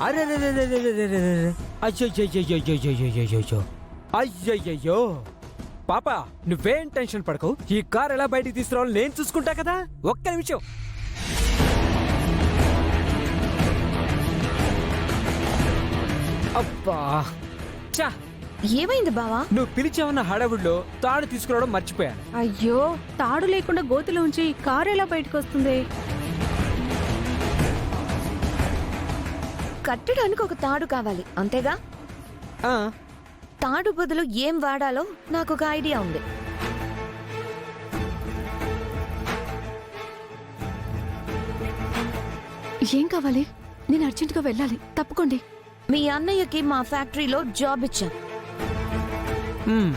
అరే అయ్యో అయ్యయ్యో పాప, నువ్వేం టెన్షన్ పడకు. ఈ కార్ ఎలా బయటికి తీసుకురావాలో నేను చూసుకుంటా కదా. ఒక్క నిమిషం. అబ్బా చా, ఏమైంది బావా? నువ్వు పిలిచావన్న హడావుడిలో తాడు తీసుకురావడం మర్చిపోయాను. అయ్యో, తాడు లేకుండా గోతులోంచి కారు ఎలా బయటకు వస్తుంది? కట్టడానికి ఒక తాడు కావాలి, అంతేగా? ఆ, తాడు బదులు ఏం వాడాలో నాకు ఒక ఐడియా ఉంది. ఏం కావాలి? నేను అర్జెంటుగా వెళ్ళాలి, తప్పుకోండి. మీ అన్నయ్యకి మా ఫ్యాక్టరీలో జాబ్ ఇచ్చాం. మ్,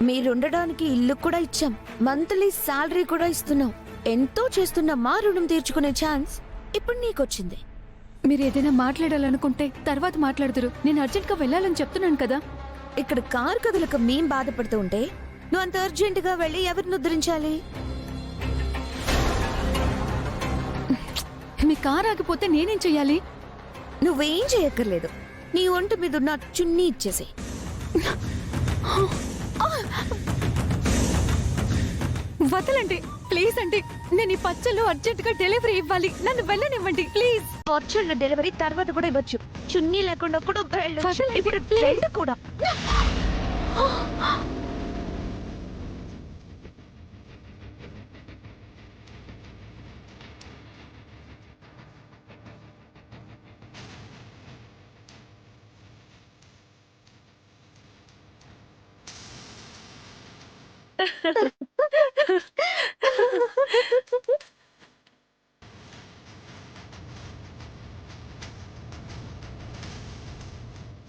మీరుండడానికి ఇల్లు కూడా ఇచ్చాం. మంత్లీ శాలరీ కూడా ఇస్తున్నాం. ఎంతో చేస్తున్న మా రుణం తీర్చుకునే ఛాన్స్ ఇప్పుడు నీకొచ్చింది. మీరు ఏదైనా మాట్లాడాలనుకుంటే తర్వాత మాట్లాడుతురు. నేను అర్జెంట్గా వెళ్ళాలని చెప్తున్నాను కదా. ఇక్కడ కారు కదలక మేం బాధపడుతూ ఉంటే నువ్వు అంత అర్జెంటుగా వెళ్ళి ఎవరిని ఉద్ధరించాలి? మీ కారు ఆగిపోతే నేనేం చెయ్యాలి? నువ్వేం చేయక్కర్లేదు. నీ ఒంటి మీద ఉన్న చున్నీ ఇచ్చేసి. వదలండి ప్లీజ్ అండి. నేను ఈ పచ్చళ్ళు అర్జెంటుగా డెలివరీ ఇవ్వాలి. నన్ను వెళ్ళనివ్వండి ప్లీజ్. వచ్చున్న డెలివరీ తర్వాత కూడా ఇవ్వచ్చు. చున్నీ లేకుండా కూడా వెళ్ళొచ్చు. వదలండి, ఇప్పుడు please. రెండు కూడా.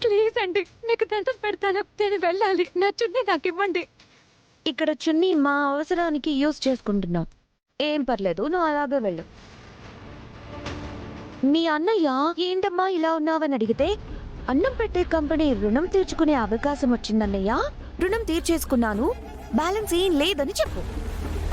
ప్లీజ్ అండి, మీకు దండం పెడతాను. నేను వెళ్ళాలి. నా చున్నీ నాకు ఇవ్వండి. ఇక్కడ చున్నీ మా అవసరానికి యూజ్ చేసుకుంటున్నాం. ఏం పర్లేదు, నువ్వు అలాగే వెళ్ళు. మీ అన్నయ్య ఏంటమ్మా ఇలా ఉన్నావని అడిగితే, అన్నం పెట్టే కంపెనీ రుణం తీర్చుకునే అవకాశం వచ్చిందన్నయ్య. రుణం తీర్చేసుకున్నాను, బ్యాలెన్స్ ఏం లేదని చెప్పు.